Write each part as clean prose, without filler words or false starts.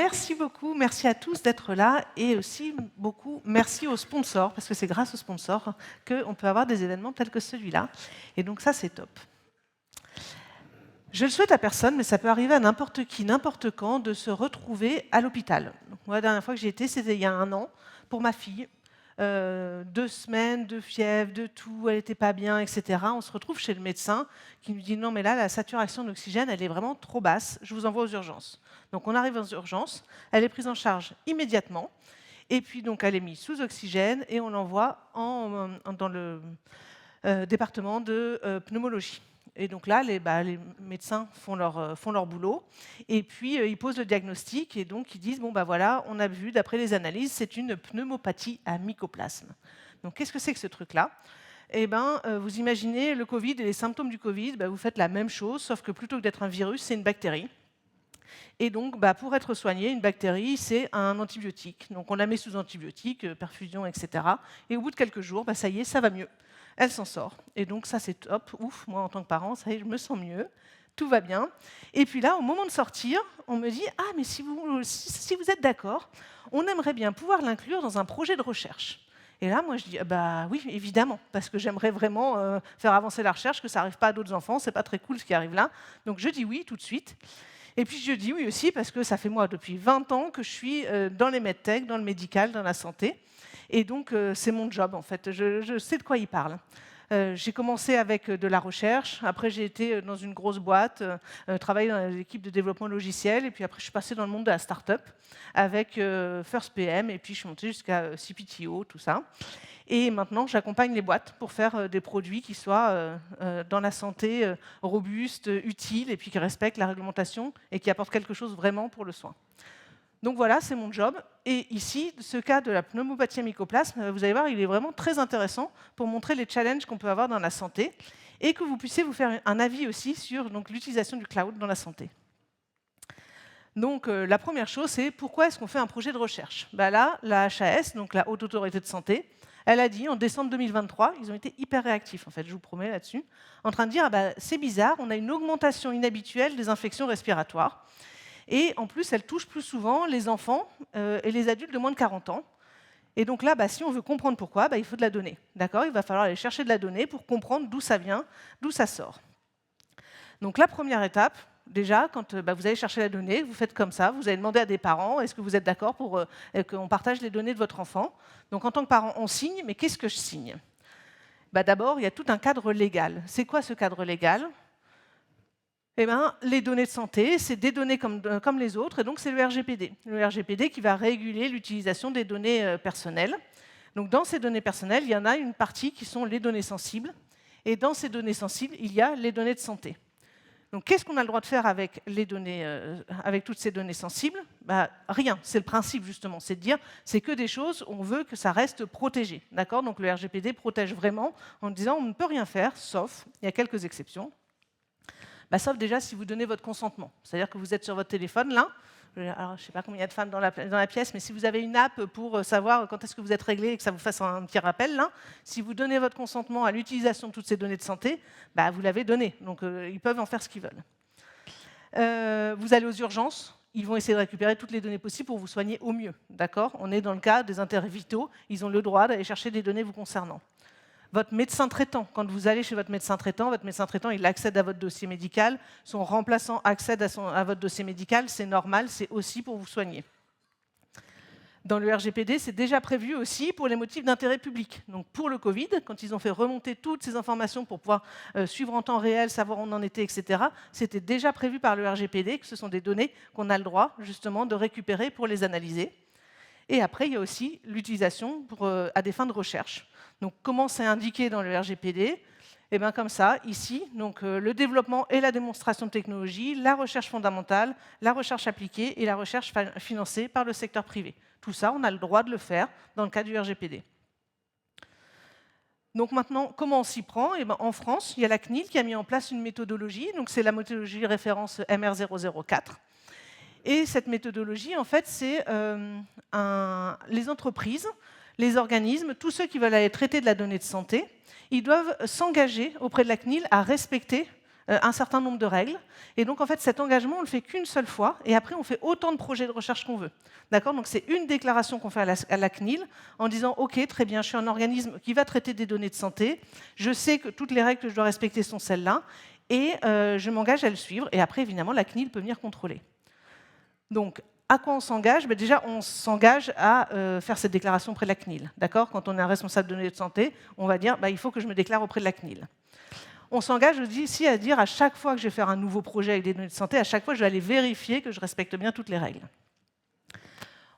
merci beaucoup, merci à tous d'être là et aussi beaucoup merci aux sponsors, parce que c'est grâce aux sponsors qu'on peut avoir des événements tels que celui-là. Et donc ça, c'est top. Je le souhaite à personne, mais ça peut arriver à n'importe qui, n'importe quand, de se retrouver à l'hôpital. Donc, moi, la dernière fois que j'y étais, c'était il y a 1 an, pour ma fille. 2 semaines de fièvre, de tout, elle n'était pas bien, etc. On se retrouve chez le médecin qui nous dit non mais là la saturation d'oxygène elle est vraiment trop basse, je vous envoie aux urgences. Donc on arrive aux urgences, elle est prise en charge immédiatement et puis donc elle est mise sous oxygène et on l'envoie dans le département de pneumologie. Et donc là, les médecins font leur boulot, et puis ils posent le diagnostic, et donc ils disent, bon ben voilà, on a vu, d'après les analyses, c'est une pneumopathie à mycoplasme. Donc qu'est-ce que c'est que ce truc-là? Eh ben, vous imaginez le Covid et les symptômes du Covid, vous faites la même chose, sauf que plutôt que d'être un virus, c'est une bactérie. Et donc, pour être soigné, une bactérie, c'est un antibiotique. Donc on la met sous antibiotique, perfusion, etc. Et au bout de quelques jours, ça y est, ça va mieux. Elle s'en sort. Et donc ça, c'est top. Ouf, moi, en tant que parent, ça y est, je me sens mieux. Tout va bien. Et puis là, au moment de sortir, on me dit « Ah, mais si vous êtes d'accord, on aimerait bien pouvoir l'inclure dans un projet de recherche. » Et là, moi, je dis bah oui, évidemment, parce que j'aimerais vraiment faire avancer la recherche, que ça n'arrive pas à d'autres enfants, c'est pas très cool ce qui arrive là. Donc je dis oui tout de suite. Et puis je dis oui aussi parce que ça fait moi depuis 20 ans que je suis dans les medtech, dans le médical, dans la santé. Et donc c'est mon job en fait, je sais de quoi il parle. J'ai commencé avec de la recherche, après j'ai été dans une grosse boîte, travailler dans l'équipe de développement logiciel, et puis après je suis passée dans le monde de la start-up avec First PM, et puis je suis montée jusqu'à CPTO, tout ça. Et maintenant, j'accompagne les boîtes pour faire des produits qui soient dans la santé robustes, utiles, et puis qui respectent la réglementation et qui apportent quelque chose vraiment pour le soin. Donc voilà, c'est mon job. Et ici, ce cas de la pneumopathie à mycoplasme, vous allez voir, il est vraiment très intéressant pour montrer les challenges qu'on peut avoir dans la santé et que vous puissiez vous faire un avis aussi sur l'utilisation du cloud dans la santé. Donc la première chose, c'est pourquoi est-ce qu'on fait un projet de recherche? Là, la HAS, donc la Haute Autorité de Santé, elle a dit en décembre 2023, ils ont été hyper réactifs en fait, je vous promets là-dessus, en train de dire c'est bizarre, on a une augmentation inhabituelle des infections respiratoires. Et en plus, elle touche plus souvent les enfants et les adultes de moins de 40 ans. Et donc là, si on veut comprendre pourquoi, il faut de la donnée. D'accord? Il va falloir aller chercher de la donnée pour comprendre d'où ça vient, d'où ça sort. Donc la première étape, déjà, quand vous allez chercher la donnée, vous faites comme ça, vous allez demander à des parents, est-ce que vous êtes d'accord pour qu'on partage les données de votre enfant? Donc en tant que parent, on signe, mais qu'est-ce que je signe? D'abord, il y a tout un cadre légal. C'est quoi ce cadre légal? Les données de santé, c'est des données comme les autres, et donc c'est le RGPD. Le RGPD qui va réguler l'utilisation des données personnelles. Donc dans ces données personnelles, il y en a une partie qui sont les données sensibles, et dans ces données sensibles, il y a les données de santé. Donc qu'est-ce qu'on a le droit de faire avec les données, avec toutes ces données sensibles? Rien, c'est le principe justement, c'est de dire c'est que des choses, on veut que ça reste protégé. D'accord? Donc le RGPD protège vraiment en disant on ne peut rien faire, sauf, il y a quelques exceptions, sauf déjà si vous donnez votre consentement. C'est-à-dire que vous êtes sur votre téléphone, là. Alors, je ne sais pas combien il y a de femmes dans la pièce, mais si vous avez une app pour savoir quand est-ce que vous êtes réglé et que ça vous fasse un petit rappel, là, si vous donnez votre consentement à l'utilisation de toutes ces données de santé, vous l'avez donné. Donc, ils peuvent en faire ce qu'ils veulent. Vous allez aux urgences. Ils vont essayer de récupérer toutes les données possibles pour vous soigner au mieux. D'accord? On est dans le cas des intérêts vitaux. Ils ont le droit d'aller chercher des données vous concernant. Votre médecin traitant, quand vous allez chez votre médecin traitant, il accède à votre dossier médical, son remplaçant accède à votre dossier médical, c'est normal, c'est aussi pour vous soigner. Dans le RGPD, c'est déjà prévu aussi pour les motifs d'intérêt public. Donc pour le Covid, quand ils ont fait remonter toutes ces informations pour pouvoir suivre en temps réel, savoir où on en était, etc., c'était déjà prévu par le RGPD, que ce sont des données qu'on a le droit justement de récupérer pour les analyser. Et après, il y a aussi l'utilisation à des fins de recherche. Donc, comment c'est indiqué dans le RGPD? Comme ça, ici, donc, le développement et la démonstration de technologies, la recherche fondamentale, la recherche appliquée et la recherche financée par le secteur privé. Tout ça, on a le droit de le faire dans le cadre du RGPD. Donc maintenant, comment on s'y prend? En France, il y a la CNIL qui a mis en place une méthodologie. Donc, c'est la méthodologie référence MR004. Et cette méthodologie, en fait, c'est les entreprises, les organismes, tous ceux qui veulent aller traiter de la donnée de santé, ils doivent s'engager auprès de la CNIL à respecter un certain nombre de règles. Et donc, en fait, cet engagement, on ne le fait qu'une seule fois, et après, on fait autant de projets de recherche qu'on veut. D'accord? Donc, c'est une déclaration qu'on fait à la CNIL en disant « Ok, très bien, je suis un organisme qui va traiter des données de santé, je sais que toutes les règles que je dois respecter sont celles-là, et je m'engage à le suivre. » Et après, évidemment, la CNIL peut venir contrôler. Donc, à quoi on s'engage? Déjà, on s'engage à faire cette déclaration auprès de la CNIL. D'accord? Quand on est un responsable de données de santé, on va dire il faut que je me déclare auprès de la CNIL. On s'engage aussi à dire à chaque fois que je vais faire un nouveau projet avec des données de santé, à chaque fois, je vais aller vérifier que je respecte bien toutes les règles.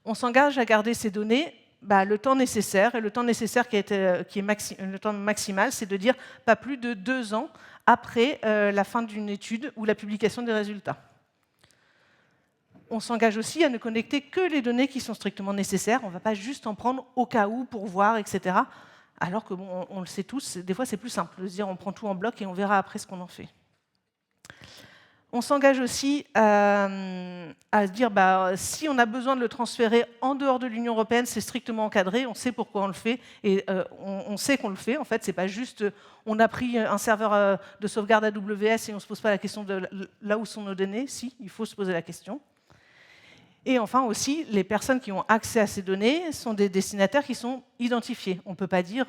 On s'engage à garder ces données le temps nécessaire, et le temps nécessaire le temps maximal, c'est de dire pas plus de 2 ans après la fin d'une étude ou la publication des résultats. On s'engage aussi à ne connecter que les données qui sont strictement nécessaires. On ne va pas juste en prendre au cas où pour voir, etc. Alors que, bon, on le sait tous, des fois c'est plus simple de se dire on prend tout en bloc et on verra après ce qu'on en fait. On s'engage aussi à se dire si on a besoin de le transférer en dehors de l'Union européenne, c'est strictement encadré, on sait pourquoi on le fait, et on sait qu'on le fait. En fait, c'est pas juste on a pris un serveur de sauvegarde AWS et on ne se pose pas la question de là où sont nos données. Si, il faut se poser la question. Et enfin aussi, les personnes qui ont accès à ces données sont des destinataires qui sont identifiés. On ne peut pas dire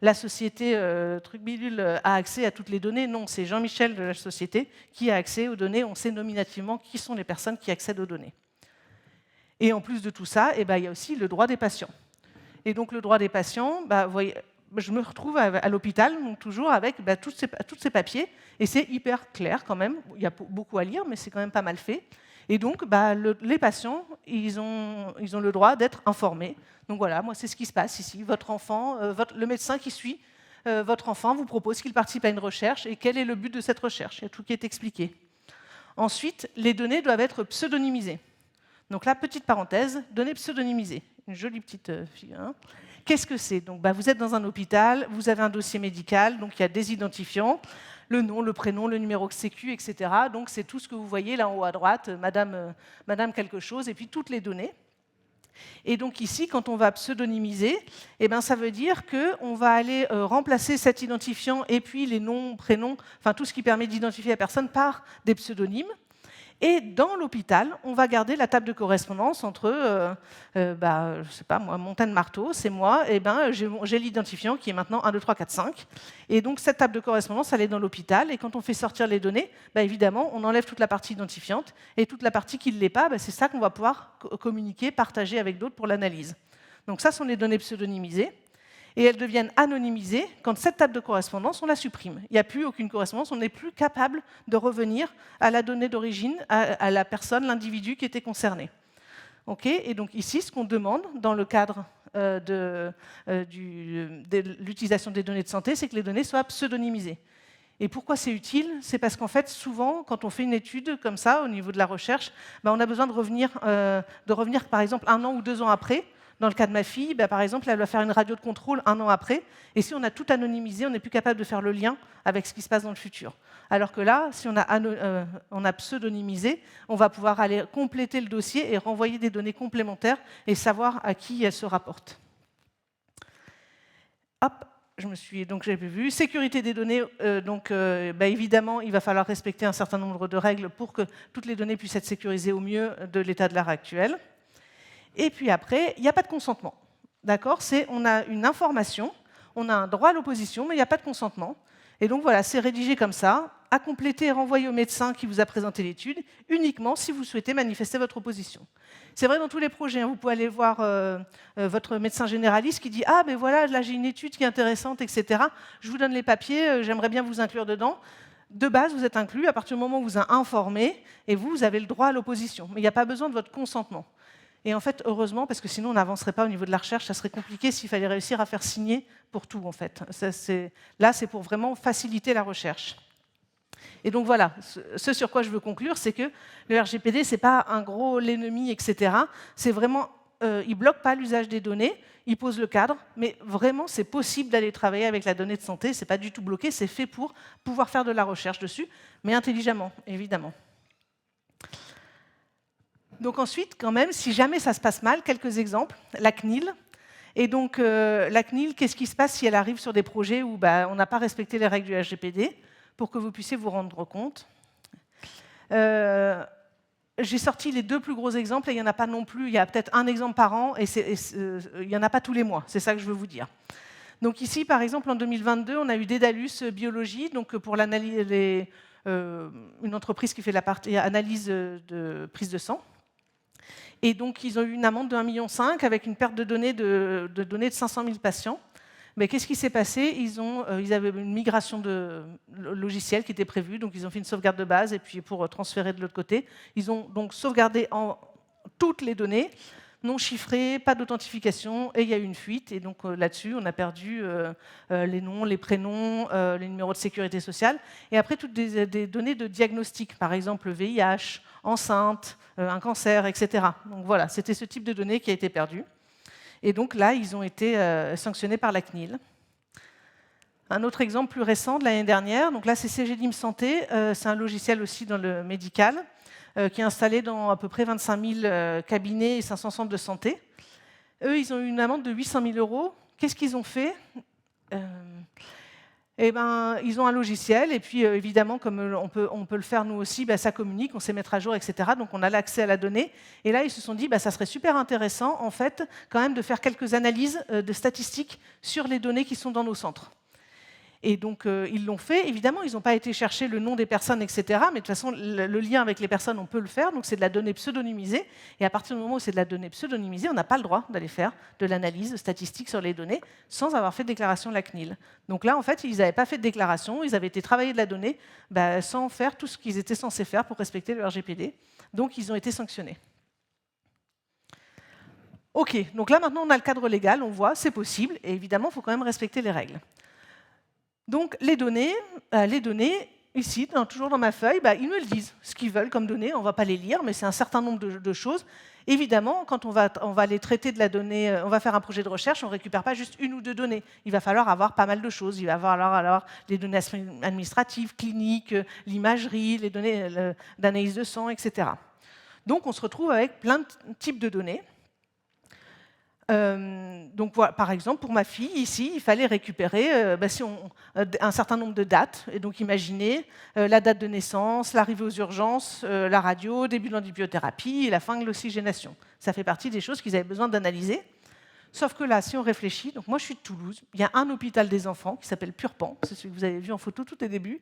la société truc bidule a accès à toutes les données. Non, c'est Jean-Michel de la société qui a accès aux données. On sait nominativement qui sont les personnes qui accèdent aux données. Et en plus de tout ça, il y a aussi le droit des patients. Et donc le droit des patients, vous voyez, je me retrouve à l'hôpital, donc toujours avec tous ces papiers, et c'est hyper clair quand même. Il y a beaucoup à lire, mais c'est quand même pas mal fait. Et donc, les patients, ils ont le droit d'être informés. Donc voilà, moi, c'est ce qui se passe ici. Votre enfant, le médecin qui suit votre enfant vous propose qu'il participe à une recherche et quel est le but de cette recherche. Il y a tout qui est expliqué. Ensuite, les données doivent être pseudonymisées. Donc là, petite parenthèse, données pseudonymisées. Une jolie petite figure. Hein. Qu'est-ce que c'est? Donc, vous êtes dans un hôpital, vous avez un dossier médical, donc il y a des identifiants. Le nom, le prénom, le numéro de sécu, etc. Donc, c'est tout ce que vous voyez là en haut à droite, madame quelque chose, et puis toutes les données. Et donc ici, quand on va pseudonymiser, ça veut dire qu'on va aller remplacer cet identifiant et puis les noms, prénoms, enfin tout ce qui permet d'identifier la personne par des pseudonymes. Et dans l'hôpital, on va garder la table de correspondance entre, je sais pas moi, Montagne-Marteau, c'est moi, et j'ai l'identifiant qui est maintenant 1, 2, 3, 4, 5. Et donc cette table de correspondance, elle est dans l'hôpital, et quand on fait sortir les données, évidemment, on enlève toute la partie identifiante, et toute la partie qui ne l'est pas, c'est ça qu'on va pouvoir communiquer, partager avec d'autres pour l'analyse. Donc ça sont les données pseudonymisées. Et elles deviennent anonymisées quand cette table de correspondance, on la supprime. Il n'y a plus aucune correspondance, on n'est plus capable de revenir à la donnée d'origine, à la personne, l'individu qui était concerné. Et donc ici, ce qu'on demande dans le cadre de l'utilisation des données de santé, c'est que les données soient pseudonymisées. Et pourquoi c'est utile? C'est parce qu'en fait, souvent, quand on fait une étude comme ça, au niveau de la recherche, on a besoin de revenir, par exemple, 1 an ou 2 ans après. Dans le cas de ma fille, par exemple, elle va faire une radio de contrôle 1 an après, et si on a tout anonymisé, on n'est plus capable de faire le lien avec ce qui se passe dans le futur. Alors que là, si on a pseudonymisé, on va pouvoir aller compléter le dossier et renvoyer des données complémentaires et savoir à qui elles se rapportent. Hop, j'avais vu. Sécurité des données, évidemment, il va falloir respecter un certain nombre de règles pour que toutes les données puissent être sécurisées au mieux de l'état de l'art actuel. Et puis après, il n'y a pas de consentement. D'accord? On a une information, on a un droit à l'opposition, mais il n'y a pas de consentement. Et donc voilà, c'est rédigé comme ça, à compléter et renvoyer au médecin qui vous a présenté l'étude, uniquement si vous souhaitez manifester votre opposition. C'est vrai dans tous les projets, hein, vous pouvez aller voir votre médecin généraliste qui dit « Ah, ben voilà, là j'ai une étude qui est intéressante, etc. Je vous donne les papiers, j'aimerais bien vous inclure dedans. » De base, vous êtes inclus à partir du moment où on vous a informé, et vous avez le droit à l'opposition. Mais il n'y a pas besoin de votre consentement. Et en fait, heureusement, parce que sinon on n'avancerait pas au niveau de la recherche, ça serait compliqué s'il fallait réussir à faire signer pour tout, en fait. Là, c'est pour vraiment faciliter la recherche. Et donc voilà, ce sur quoi je veux conclure, c'est que le RGPD, ce n'est pas un gros l'ennemi, etc. C'est vraiment, il ne bloque pas l'usage des données, il pose le cadre, mais vraiment, c'est possible d'aller travailler avec la donnée de santé, ce n'est pas du tout bloqué, c'est fait pour pouvoir faire de la recherche dessus, mais intelligemment, évidemment. Donc ensuite, quand même, si jamais ça se passe mal, quelques exemples. La CNIL. Et donc, la CNIL, qu'est-ce qui se passe si elle arrive sur des projets où on n'a pas respecté les règles du RGPD? pour que vous puissiez vous rendre compte. J'ai sorti les 2 plus gros exemples, et il n'y en a pas non plus, il y a peut-être un exemple par an, et il n'y en a pas tous les mois, c'est ça que je veux vous dire. Donc ici, par exemple, en 2022, on a eu Dedalus Biologie, donc pour l'analyse, une entreprise qui fait la partie analyse de prise de sang. Et donc, ils ont eu une amende de 1,5 million avec une perte de données de 500 000 patients. Mais qu'est-ce qui s'est passé? Ils avaient une migration de logiciel qui était prévue, donc ils ont fait une sauvegarde de base, et puis pour transférer de l'autre côté, ils ont donc sauvegardé toutes les données, non chiffrées, pas d'authentification, et il y a eu une fuite. Et donc là-dessus, on a perdu les noms, les prénoms, les numéros de sécurité sociale, et après toutes des données de diagnostic, par exemple le VIH, enceinte, un cancer, etc. Donc voilà, c'était ce type de données qui a été perdu. Et donc là, ils ont été sanctionnés par la CNIL. Un autre exemple plus récent de l'année dernière, donc là c'est CGDIM Santé, c'est un logiciel aussi dans le médical, qui est installé dans à peu près 25 000 cabinets et 500 centres de santé. Eux, ils ont eu une amende de 800 000 €. Qu'est-ce qu'ils ont fait? Ils ont un logiciel, et puis évidemment, comme on peut le faire nous aussi, ça communique, on sait mettre à jour, etc. Donc on a l'accès à la donnée. Et là, ils se sont dit, ça serait super intéressant, en fait, quand même de faire quelques analyses de statistiques sur les données qui sont dans nos centres. Et donc, ils l'ont fait. Évidemment, ils n'ont pas été chercher le nom des personnes, etc. Mais de toute façon, le lien avec les personnes, on peut le faire. Donc, c'est de la donnée pseudonymisée. Et à partir du moment où c'est de la donnée pseudonymisée, on n'a pas le droit d'aller faire de l'analyse statistique sur les données sans avoir fait de déclaration de la CNIL. Donc là, en fait, ils n'avaient pas fait de déclaration. Ils avaient été travailler de la donnée sans faire tout ce qu'ils étaient censés faire pour respecter le RGPD. Donc, ils ont été sanctionnés. OK. Donc là, maintenant, on a le cadre légal. On voit, c'est possible. Et évidemment, il faut quand même respecter les règles. Donc, les données, ici, toujours dans ma feuille, ils me le disent, ce qu'ils veulent comme données. On ne va pas les lire, mais c'est un certain nombre de choses. Évidemment, quand on va les traiter de la donnée, on va faire un projet de recherche, on ne récupère pas juste 1 ou 2 données. Il va falloir avoir pas mal de choses. Il va falloir avoir les données administratives, cliniques, l'imagerie, les données d'analyse de sang, etc. Donc, on se retrouve avec plein de types de données. Donc voilà, par exemple, pour ma fille, ici, il fallait récupérer un certain nombre de dates. Et donc imaginez la date de naissance, l'arrivée aux urgences, la radio, début de l'antibiothérapie et la fin de l'oxygénation. Ça fait partie des choses qu'ils avaient besoin d'analyser. Sauf que là, si on réfléchit, donc moi je suis de Toulouse, il y a un hôpital des enfants qui s'appelle Purpan, c'est celui que vous avez vu en photo tout au début.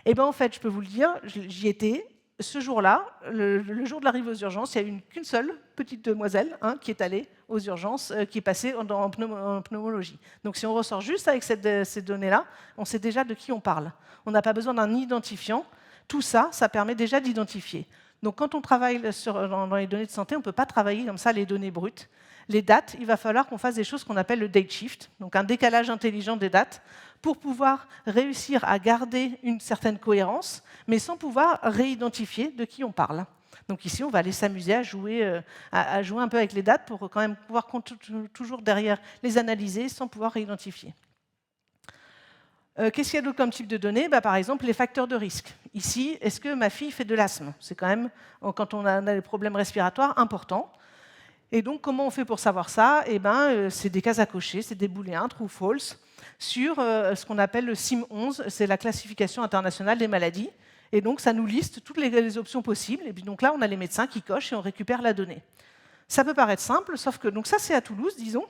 Et bien en fait, je peux vous le dire, j'y étais. Ce jour-là, le jour de l'arrivée aux urgences, il n'y a eu qu'une seule petite demoiselle qui est allée aux urgences, qui est passée en pneumologie. Donc si on ressort juste avec ces données-là, on sait déjà de qui on parle. On n'a pas besoin d'un identifiant. Tout ça, ça permet déjà d'identifier. Donc quand on travaille dans les données de santé, on ne peut pas travailler comme ça les données brutes. Les dates, il va falloir qu'on fasse des choses qu'on appelle le date shift, donc un décalage intelligent des dates, pour pouvoir réussir à garder une certaine cohérence, mais sans pouvoir réidentifier de qui on parle. Donc ici, on va aller s'amuser à jouer un peu avec les dates pour quand même pouvoir toujours derrière les analyser sans pouvoir réidentifier. Qu'est-ce qu'il y a d'autre comme type de données? Par exemple, les facteurs de risque. Ici, est-ce que ma fille fait de l'asthme? C'est quand même, quand on a des problèmes respiratoires, important. Et donc, comment on fait pour savoir ça? C'est des cases à cocher, c'est des booléens, true ou false, sur ce qu'on appelle le CIM-11, c'est la classification internationale des maladies. Et donc, ça nous liste toutes les options possibles. Et puis donc là, on a les médecins qui cochent et on récupère la donnée. Ça peut paraître simple, sauf que donc ça, c'est à Toulouse, disons.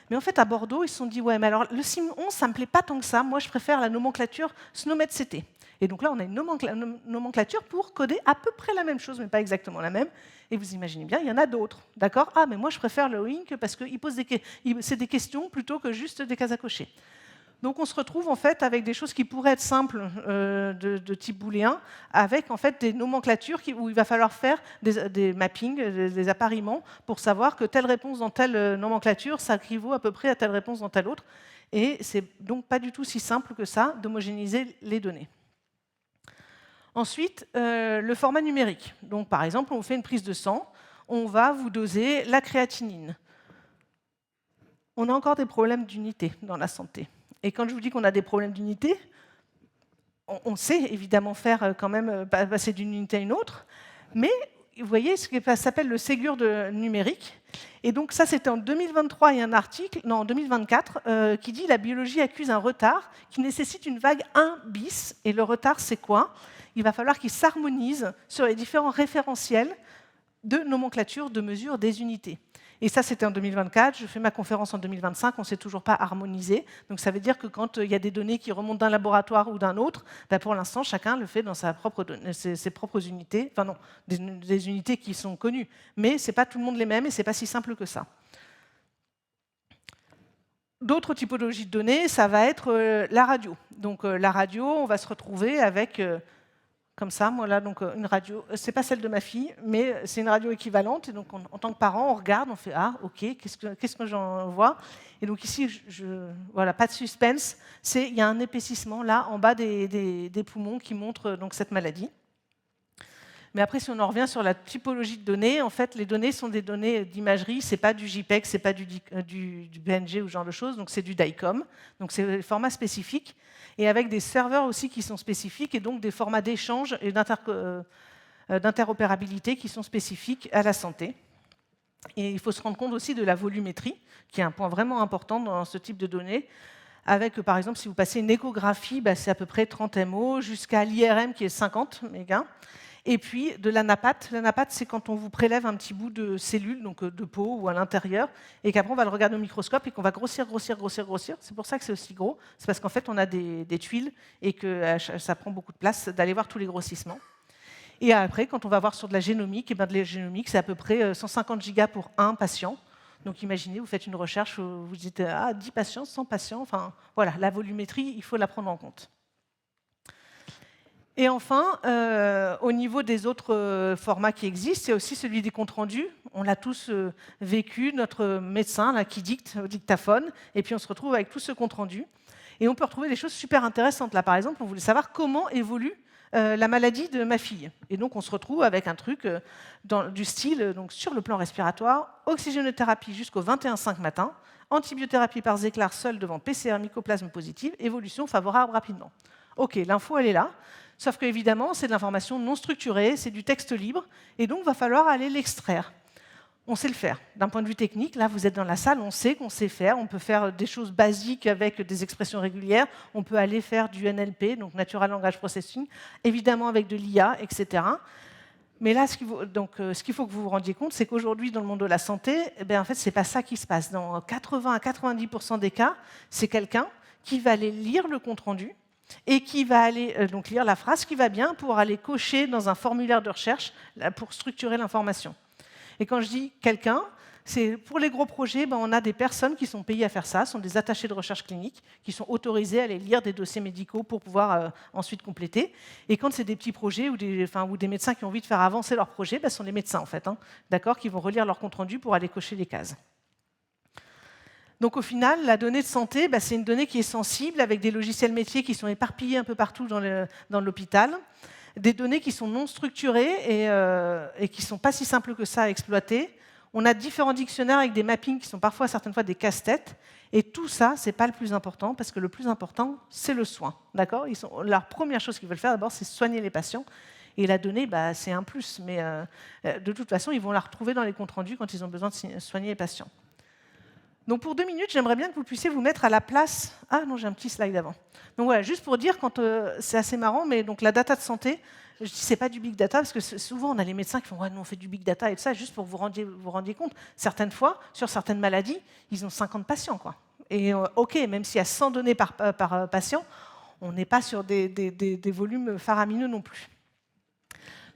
Mais en fait, à Bordeaux, ils se sont dit, ouais, mais alors le CIM-11, ça ne me plaît pas tant que ça. Moi, je préfère la nomenclature SNOMED-CT. Et donc là, on a une nomenclature pour coder à peu près la même chose, mais pas exactement la même. Et vous imaginez bien, il y en a d'autres. D'accord? Ah, mais moi, je préfère le WINC parce que c'est des questions plutôt que juste des cases à cocher. Donc, on se retrouve en fait avec des choses qui pourraient être simples de type booléen, avec en fait des nomenclatures où il va falloir faire des mappings, des appariements, pour savoir que telle réponse dans telle nomenclature, ça équivaut à peu près à telle réponse dans telle autre. Et c'est donc pas du tout si simple que ça d'homogénéiser les données. Ensuite, le format numérique. Donc, par exemple, on fait une prise de sang, on va vous doser la créatinine. On a encore des problèmes d'unité dans la santé. Et quand je vous dis qu'on a des problèmes d'unité, on sait évidemment faire quand même passer d'une unité à une autre, mais vous voyez ce qui s'appelle le Ségur numérique. Et donc ça, c'était en 2023, il y a un article, non, en 2024, qui dit « La biologie accuse un retard qui nécessite une vague 1 bis ». Et le retard, c'est quoi? Il va falloir qu'il s'harmonise sur les différents référentiels de nomenclature de mesure des unités. Et ça, c'était en 2024. Je fais ma conférence en 2025. On ne s'est toujours pas harmonisé. Donc, ça veut dire que quand il y a des données qui remontent d'un laboratoire ou d'un autre, ben pour l'instant, chacun le fait dans ses propres unités. Enfin non, des unités qui sont connues. Mais ce n'est pas tout le monde les mêmes et ce n'est pas si simple que ça. D'autres typologies de données, ça va être la radio. Donc, la radio, on va se retrouver avec... comme ça, moi là, donc une radio, c'est pas celle de ma fille, mais c'est une radio équivalente. Et donc, en tant que parent, on regarde, on fait ah, ok, qu'est-ce que j'en vois? Et donc ici, voilà, pas de suspense. Il y a un épaississement là en bas des poumons qui montre donc cette maladie. Mais après, si on en revient sur la typologie de données, en fait, les données sont des données d'imagerie. C'est pas du JPEG, c'est pas du PNG ou ce genre de choses. Donc c'est du DICOM. Donc c'est des formats spécifiques. Et avec des serveurs aussi qui sont spécifiques et donc des formats d'échange et d'interopérabilité qui sont spécifiques à la santé. Et il faut se rendre compte aussi de la volumétrie, qui est un point vraiment important dans ce type de données. Avec, par exemple, si vous passez une échographie, bah, c'est à peu près 30 MO, jusqu'à l'IRM qui est 50 mégas. Et puis de l'anapat. L'anapat, c'est quand on vous prélève un petit bout de cellule, donc de peau ou à l'intérieur, et qu'après on va le regarder au microscope et qu'on va grossir. C'est pour ça que c'est aussi gros. C'est parce qu'en fait on a des tuiles et que ça prend beaucoup de place d'aller voir tous les grossissements. Et après, quand on va voir sur de la génomique, et bien de la génomique, c'est à peu près 150 gigas pour un patient. Donc imaginez, vous faites une recherche, vous dites 10 patients, 100 patients. Enfin voilà, la volumétrie, il faut la prendre en compte. Et enfin, au niveau des autres formats qui existent, c'est aussi celui des comptes rendus. On l'a tous vécu, notre médecin là, qui dicte au dictaphone, et puis on se retrouve avec tout ce compte rendu. Et on peut retrouver des choses super intéressantes. Là, par exemple, on voulait savoir comment évolue la maladie de ma fille. Et donc, on se retrouve avec un truc du style, donc, sur le plan respiratoire, oxygénothérapie jusqu'au 21,5 matin, antibiothérapie par Zéclar seul devant PCR mycoplasme positive, évolution favorable rapidement. OK, l'info, elle est là. Sauf qu'évidemment, c'est de l'information non structurée, c'est du texte libre, et donc il va falloir aller l'extraire. On sait le faire. D'un point de vue technique, là, vous êtes dans la salle, on sait qu'on sait faire. On peut faire des choses basiques avec des expressions régulières. On peut aller faire du NLP, donc Natural Language Processing, évidemment avec de l'IA, etc. Mais là, ce qu'il faut que vous vous rendiez compte, c'est qu'aujourd'hui, dans le monde de la santé, en fait, ce n'est pas ça qui se passe. Dans 80 à 90% des cas, c'est quelqu'un qui va aller lire le compte-rendu, et qui va aller donc lire la phrase qui va bien pour aller cocher dans un formulaire de recherche pour structurer l'information. Et quand je dis quelqu'un, c'est pour les gros projets, on a des personnes qui sont payées à faire ça, sont des attachés de recherche clinique, qui sont autorisés à aller lire des dossiers médicaux pour pouvoir ensuite compléter. Et quand c'est des petits projets ou des médecins qui ont envie de faire avancer leur projet, ce sont les médecins en fait, d'accord, qui vont relire leur compte-rendu pour aller cocher les cases. Donc au final, la donnée de santé, c'est une donnée qui est sensible, avec des logiciels métiers qui sont éparpillés un peu partout dans l'hôpital, des données qui sont non structurées et qui ne sont pas si simples que ça à exploiter. On a différents dictionnaires avec des mappings qui sont parfois, certaines fois, des casse-têtes. Et tout ça, ce n'est pas le plus important, parce que le plus important, c'est le soin. D'accord ? La première chose qu'ils veulent faire, d'abord, c'est soigner les patients. Et la donnée, c'est un plus. Mais de toute façon, ils vont la retrouver dans les comptes rendus quand ils ont besoin de soigner les patients. Donc pour 2 minutes, j'aimerais bien que vous puissiez vous mettre à la place... Ah non, j'ai un petit slide avant. Donc voilà, juste pour dire, c'est assez marrant, mais donc la data de santé, je dis c'est pas du big data, parce que souvent on a les médecins qui font ouais, nous on fait du big data et tout ça, juste pour que vous rendiez compte. Certaines fois, sur certaines maladies, ils ont 50 patients, quoi. Et OK, même s'il y a 100 données par patient, on n'est pas sur des volumes faramineux non plus.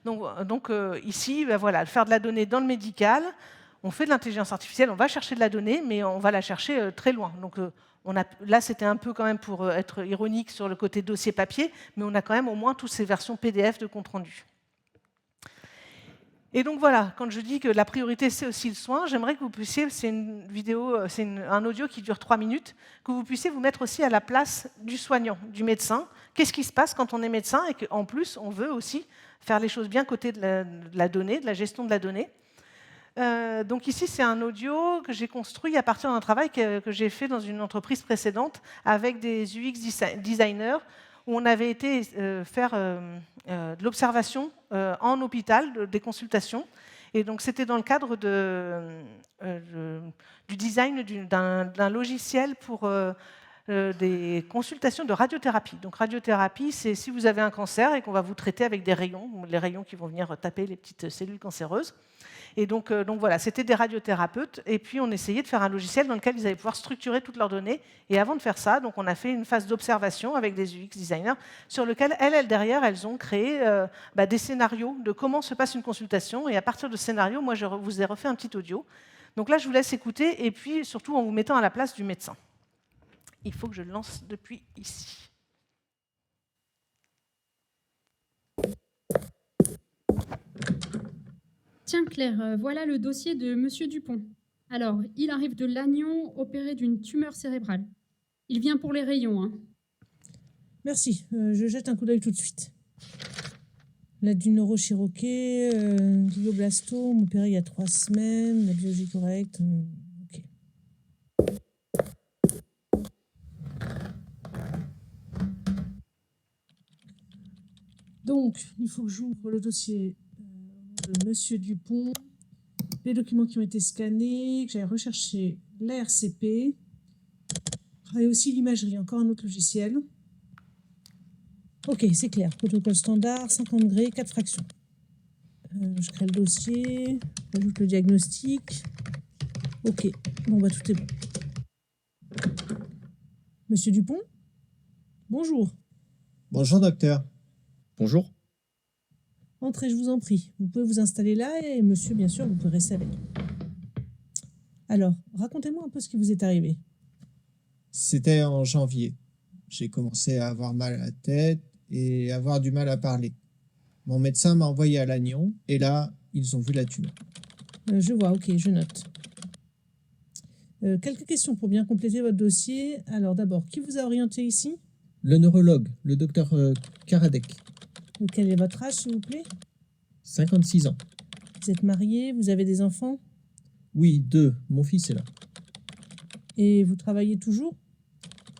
Donc ici, voilà, faire de la donnée dans le médical. On fait de l'intelligence artificielle, on va chercher de la donnée, mais on va la chercher très loin. Donc, là, c'était un peu quand même pour être ironique sur le côté dossier papier, mais on a quand même au moins toutes ces versions PDF de compte rendu. Et donc voilà, quand je dis que la priorité, c'est aussi le soin, j'aimerais que vous puissiez, c'est une vidéo, c'est un audio qui dure 3 minutes, que vous puissiez vous mettre aussi à la place du soignant, du médecin. Qu'est-ce qui se passe quand on est médecin et qu'en plus, on veut aussi faire les choses bien côté de la donnée, de la gestion de la donnée. Donc ici, c'est un audio que j'ai construit à partir d'un travail que j'ai fait dans une entreprise précédente avec des UX designers. où on avait été faire de l'observation en hôpital, des consultations. Et donc, c'était dans le cadre du design d'un logiciel pour des consultations de radiothérapie. Donc, radiothérapie, c'est si vous avez un cancer et qu'on va vous traiter avec des rayons, les rayons qui vont venir taper les petites cellules cancéreuses. Et donc voilà, c'était des radiothérapeutes. Et puis, on essayait de faire un logiciel dans lequel ils allaient pouvoir structurer toutes leurs données. Et avant de faire ça, donc, on a fait une phase d'observation avec des UX designers sur lequel, derrière, elles ont créé des scénarios de comment se passe une consultation. Et à partir de ce scénario, moi, je vous ai refait un petit audio. Donc là, je vous laisse écouter. Et puis, surtout, en vous mettant à la place du médecin. Il faut que je le lance depuis ici. Tiens Claire, voilà le dossier de Monsieur Dupont. Alors, il arrive de Lannion, opéré d'une tumeur cérébrale. Il vient pour les rayons. Hein. Merci, je jette un coup d'œil tout de suite. Là, du neurochiroqué, glioblastome, opéré il y a 3 semaines, la biologie correcte. Ok. Donc, il faut que j'ouvre le dossier de Monsieur Dupont, les documents qui ont été scannés, que j'aille rechercher l'ARCP, et aussi l'imagerie, encore un autre logiciel. Ok, c'est clair. Protocole standard, 50 degrés, 4 fractions. Je crée le dossier, j'ajoute le diagnostic. Ok, bon bah tout est bon. Monsieur Dupont? Bonjour. Bonjour docteur. Bonjour. Entrez, je vous en prie. Vous pouvez vous installer là et monsieur, bien sûr, vous pouvez rester avec. Alors, racontez-moi un peu ce qui vous est arrivé. C'était en janvier. J'ai commencé à avoir mal à la tête et avoir du mal à parler. Mon médecin m'a envoyé à Lannion et là, ils ont vu la tumeur. Je vois, ok, je note. Quelques questions pour bien compléter votre dossier. Alors d'abord, qui vous a orienté ici? Le neurologue, le docteur Karadec. Quel est votre âge, s'il vous plaît? 56 ans. Vous êtes marié? Vous avez des enfants? Oui, 2. Mon fils est là. Et vous travaillez toujours?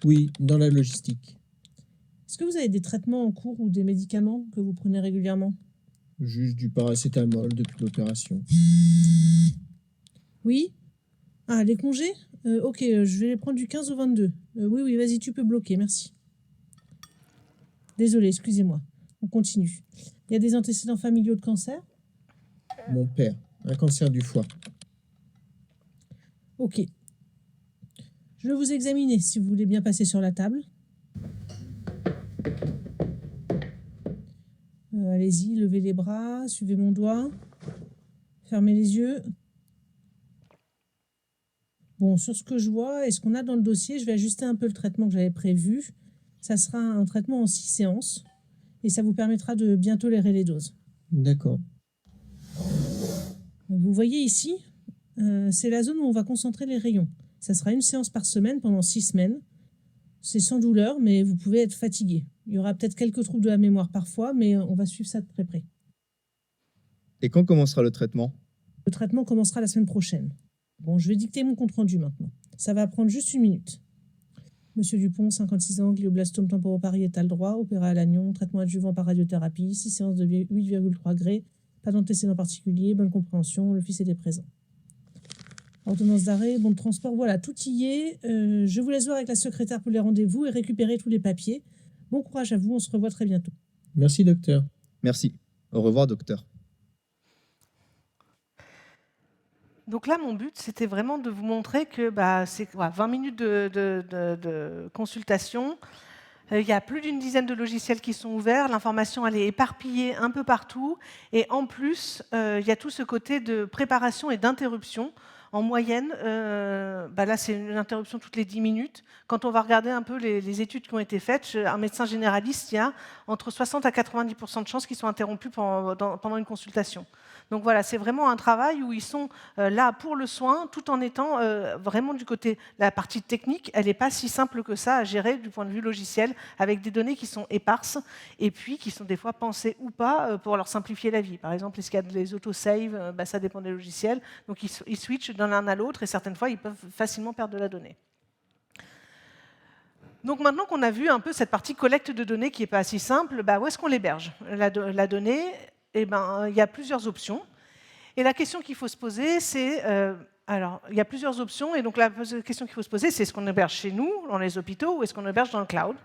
Oui, dans la logistique. Est-ce que vous avez des traitements en cours ou des médicaments que vous prenez régulièrement? Juste du paracétamol depuis l'opération. Oui? Ah, les congés? Ok, je vais les prendre du 15 au 22. Oui, vas-y, tu peux bloquer, merci. Désolé, excusez-moi. On continue. Il y a des antécédents familiaux de cancer? Mon père, un cancer du foie. Ok. Je vais vous examiner, si vous voulez bien passer sur la table. Allez-y, levez les bras, suivez mon doigt. Fermez les yeux. Bon, sur ce que je vois et ce qu'on a dans le dossier, je vais ajuster un peu le traitement que j'avais prévu. Ça sera un traitement en 6 séances et ça vous permettra de bien tolérer les doses. D'accord. Vous voyez ici, c'est la zone où on va concentrer les rayons. Ça sera une séance par semaine pendant 6 semaines. C'est sans douleur, mais vous pouvez être fatigué. Il y aura peut-être quelques troubles de la mémoire parfois, mais on va suivre ça de très près. Et quand commencera le traitement? Le traitement commencera la semaine prochaine. Bon, je vais dicter mon compte-rendu maintenant. Ça va prendre juste 1 minute. Monsieur Dupont, 56 ans, glioblastome temporopariétal droit, opéré à Lannion, traitement adjuvant par radiothérapie, 6 séances de 8,3 degrés, pas d'antécédent particulier, bonne compréhension, le fils était présent. Ordonnance d'arrêt, bon de transport, voilà, tout y est. Je vous laisse voir avec la secrétaire pour les rendez-vous et récupérer tous les papiers. Bon courage à vous, on se revoit très bientôt. Merci docteur. Merci. Au revoir, docteur. Donc là, mon but, c'était vraiment de vous montrer que c'est 20 minutes de consultation. Il y a plus d'une dizaine de logiciels qui sont ouverts. L'information, elle est éparpillée un peu partout. Et en plus, il y a tout ce côté de préparation et d'interruption. En moyenne, là, c'est une interruption toutes les 10 minutes. Quand on va regarder un peu les études qui ont été faites, un médecin généraliste, il y a entre 60 à 90% de chances qu'ils soient interrompus pendant une consultation. Donc voilà, c'est vraiment un travail où ils sont là pour le soin, tout en étant vraiment du côté, la partie technique, elle n'est pas si simple que ça à gérer du point de vue logiciel, avec des données qui sont éparses, et puis qui sont des fois pensées ou pas pour leur simplifier la vie. Par exemple, est-ce qu'il y a des autosave, ça dépend des logiciels, donc ils switchent d'un l'un à l'autre, et certaines fois, ils peuvent facilement perdre de la donnée. Donc maintenant qu'on a vu un peu cette partie collecte de données qui n'est pas si simple, où est-ce qu'on l'héberge? La donnée, il y a plusieurs options. Et la question qu'il faut se poser, c'est... alors, il y a plusieurs options, et donc la question qu'il faut se poser, c'est est-ce qu'on héberge chez nous, dans les hôpitaux, ou est-ce qu'on héberge dans le cloud?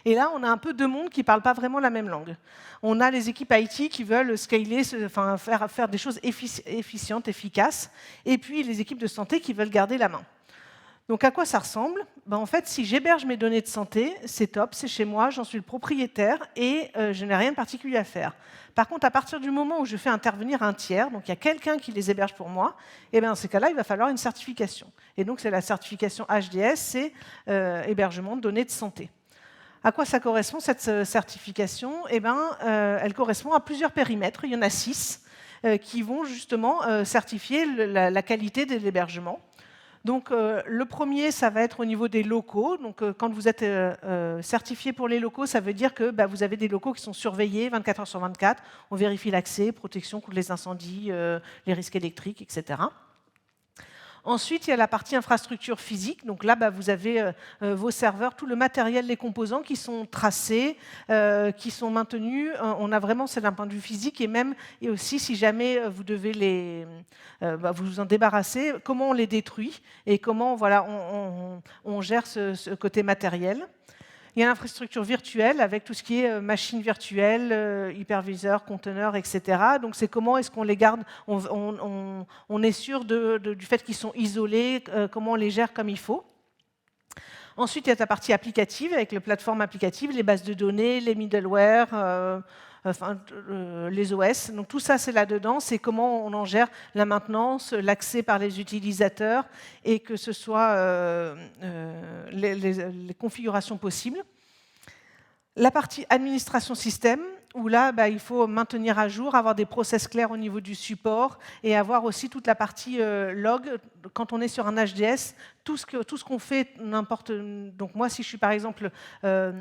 Et là, on a un peu deux mondes qui ne parlent pas vraiment la même langue. On a les équipes IT qui veulent scaler, enfin, faire des choses efficientes, efficaces, et puis les équipes de santé qui veulent garder la main. Donc à quoi ça ressemble? En fait, si j'héberge mes données de santé, c'est top, c'est chez moi, j'en suis le propriétaire et je n'ai rien de particulier à faire. Par contre, à partir du moment où je fais intervenir un tiers, donc il y a quelqu'un qui les héberge pour moi, et dans ces cas-là, il va falloir une certification. Et donc c'est la certification HDS, c'est hébergement de données de santé. À quoi ça correspond, cette certification? Elle correspond à plusieurs périmètres, il y en a 6, qui vont justement certifier la qualité de l'hébergement. Donc, le premier, ça va être au niveau des locaux. Donc, quand vous êtes certifié pour les locaux, ça veut dire que vous avez des locaux qui sont surveillés 24 heures sur 24. On vérifie l'accès, protection contre les incendies, les risques électriques, etc. Ensuite, il y a la partie infrastructure physique. Donc là, vous avez vos serveurs, tout le matériel, les composants qui sont tracés, qui sont maintenus. On a vraiment, c'est d'un point de vue physique, et aussi, si jamais vous devez vous en débarrasser, comment on les détruit et comment on gère ce côté matériel. Il y a l'infrastructure virtuelle avec tout ce qui est machine virtuelle, hyperviseur, conteneur, etc. Donc c'est comment est-ce qu'on les garde, on est sûr du fait qu'ils sont isolés, comment on les gère comme il faut. Ensuite, il y a la partie applicative avec les plateformes applicatives, les bases de données, les middleware, les OS. Donc tout ça, c'est là-dedans, c'est comment on en gère la maintenance, l'accès par les utilisateurs et que ce soit les configurations possibles. La partie administration système, où là, il faut maintenir à jour, avoir des process clairs au niveau du support et avoir aussi toute la partie log. Quand on est sur un HDS, tout ce qu'on fait, n'importe. Donc moi, si je suis par exemple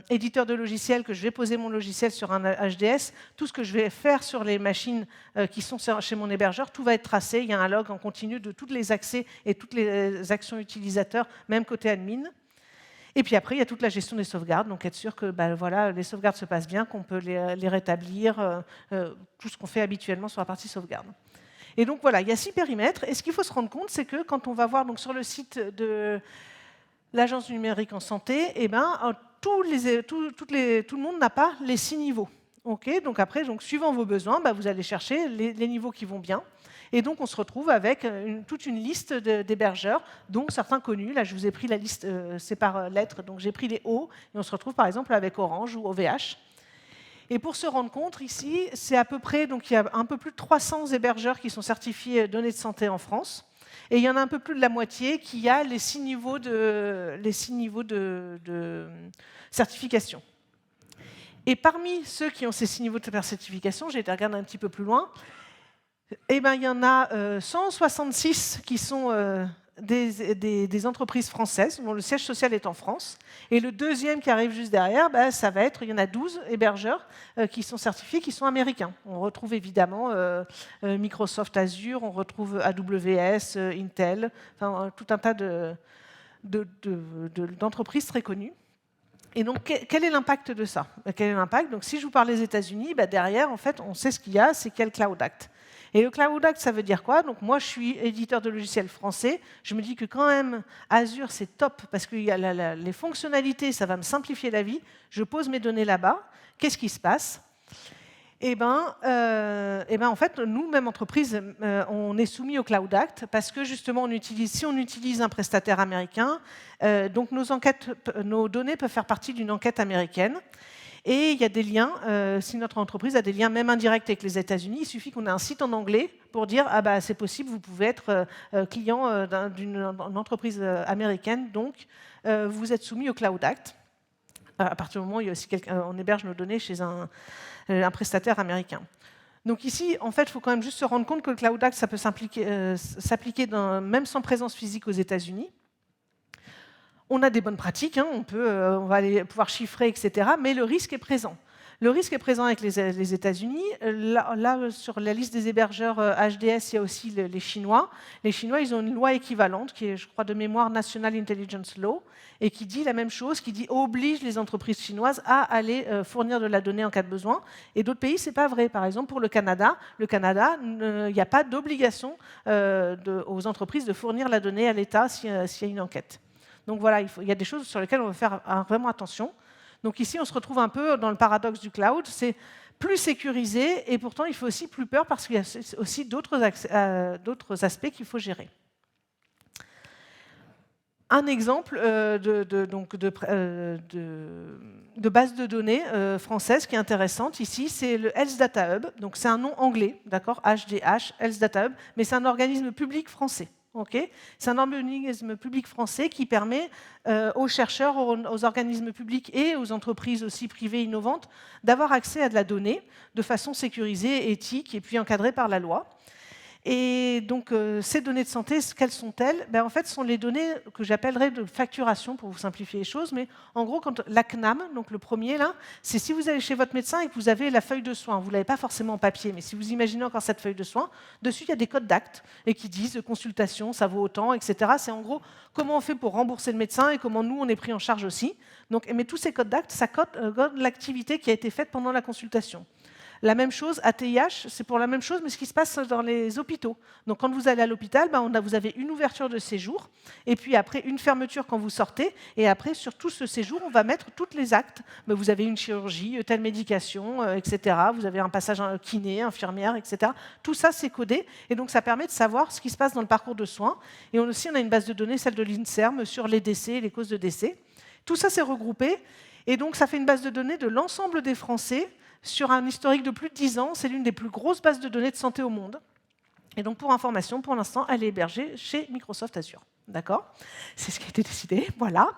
éditeur de logiciel, que je vais poser mon logiciel sur un HDS, tout ce que je vais faire sur les machines qui sont chez mon hébergeur, tout va être tracé. Il y a un log en continu de tous les accès et toutes les actions utilisateurs, même côté admin. Et puis après, il y a toute la gestion des sauvegardes, donc être sûr que les sauvegardes se passent bien, qu'on peut les rétablir, tout ce qu'on fait habituellement sur la partie sauvegarde. Et donc voilà, il y a 6 périmètres. Et ce qu'il faut se rendre compte, c'est que quand on va voir donc, sur le site de l'Agence du numérique en santé, tout le monde n'a pas les 6 niveaux. Okay, donc après, suivant vos besoins, vous allez chercher les niveaux qui vont bien. Et donc, on se retrouve avec toute une liste d'hébergeurs, dont certains connus. Là, je vous ai pris la liste, c'est par lettres, donc j'ai pris les hauts, et on se retrouve par exemple avec Orange ou OVH. Et pour se rendre compte, ici, c'est à peu près, donc il y a un peu plus de 300 hébergeurs qui sont certifiés données de santé en France, et il y en a un peu plus de la moitié qui a les 6 niveaux de certification. Et parmi ceux qui ont ces 6 niveaux de certification, j'ai été regarder un petit peu plus loin, il y en a 166 qui sont des entreprises françaises, dont le siège social est en France. Et le deuxième qui arrive juste derrière, ça va être, il y en a 12 hébergeurs qui sont certifiés, qui sont américains. On retrouve évidemment Microsoft Azure, on retrouve AWS, Intel, tout un tas d'entreprises très connues. Et donc, quel est l'impact de ça? Quel est l'impact? Donc, si je vous parle des États-Unis, derrière, en fait, on sait ce qu'il y a, c'est qu'il y a le Cloud Act. Et le Cloud Act, ça veut dire quoi? Donc moi, je suis éditeur de logiciels français. Je me dis que quand même, Azure, c'est top parce qu'il y a les fonctionnalités, ça va me simplifier la vie. Je pose mes données là-bas. Qu'est-ce qui se passe? En fait, nous, même entreprise, on est soumis au Cloud Act parce que justement, si on utilise un prestataire américain, donc nos données peuvent faire partie d'une enquête américaine. Et il y a des liens, si notre entreprise a des liens même indirects avec les États-Unis, il suffit qu'on ait un site en anglais pour dire « c'est possible, vous pouvez être client d'une entreprise américaine, donc vous êtes soumis au Cloud Act ». À partir du moment où il y a aussi on héberge nos données chez un prestataire américain. Donc ici, en fait, il faut quand même juste se rendre compte que le Cloud Act, ça peut s'appliquer même sans présence physique aux États-Unis. On a des bonnes pratiques, on va aller pouvoir chiffrer, etc., mais le risque est présent. Le risque est présent avec les États-Unis. Là, sur la liste des hébergeurs HDS, il y a aussi les Chinois. Les Chinois, ils ont une loi équivalente, qui est, je crois, de mémoire National Intelligence Law, et qui dit la même chose, qui dit oblige les entreprises chinoises à aller fournir de la donnée en cas de besoin. Et d'autres pays, ce n'est pas vrai. Par exemple, pour le Canada, il n'y a pas d'obligation aux entreprises de fournir la donnée à l'État s'il y a une enquête. Donc voilà, il y a des choses sur lesquelles on va faire vraiment attention. Donc ici, on se retrouve un peu dans le paradoxe du cloud. C'est plus sécurisé et pourtant, il fait aussi plus peur parce qu'il y a aussi d'autres aspects qu'il faut gérer. Un exemple de base de données française qui est intéressante ici, c'est le Health Data Hub. Donc c'est un nom anglais, d'accord, HDH, Health Data Hub, mais c'est un organisme public français. Okay, c'est un organisme public français qui permet aux chercheurs, aux organismes publics et aux entreprises aussi privées innovantes d'avoir accès à de la donnée de façon sécurisée, éthique et puis encadrée par la loi. Et donc, ces données de santé, quelles sont-elles? En fait, ce sont les données que j'appellerais de facturation, pour vous simplifier les choses. Mais en gros, quand la CNAM, donc le premier, là, c'est si vous allez chez votre médecin et que vous avez la feuille de soins. Vous ne l'avez pas forcément en papier, mais si vous imaginez encore cette feuille de soins, dessus, il y a des codes d'actes et qui disent consultation, ça vaut autant, etc. C'est en gros comment on fait pour rembourser le médecin et comment nous, on est pris en charge aussi. Donc, mais tous ces codes d'actes, ça code l'activité qui a été faite pendant la consultation. La même chose, ATIH, c'est pour la même chose, mais ce qui se passe dans les hôpitaux. Donc, quand vous allez à l'hôpital, vous avez une ouverture de séjour, et puis après, une fermeture quand vous sortez, et après, sur tout ce séjour, on va mettre tous les actes. Vous avez une chirurgie, telle médication, etc. Vous avez un passage kiné, infirmière, etc. Tout ça, c'est codé, et donc ça permet de savoir ce qui se passe dans le parcours de soins. Et on a une base de données, celle de l'INSERM, sur les décès et les causes de décès. Tout ça, c'est regroupé, et donc ça fait une base de données de l'ensemble des Français, sur un historique de plus de 10 ans, c'est l'une des plus grosses bases de données de santé au monde. Et donc, pour information, pour l'instant, elle est hébergée chez Microsoft Azure. D'accord? C'est ce qui a été décidé, voilà.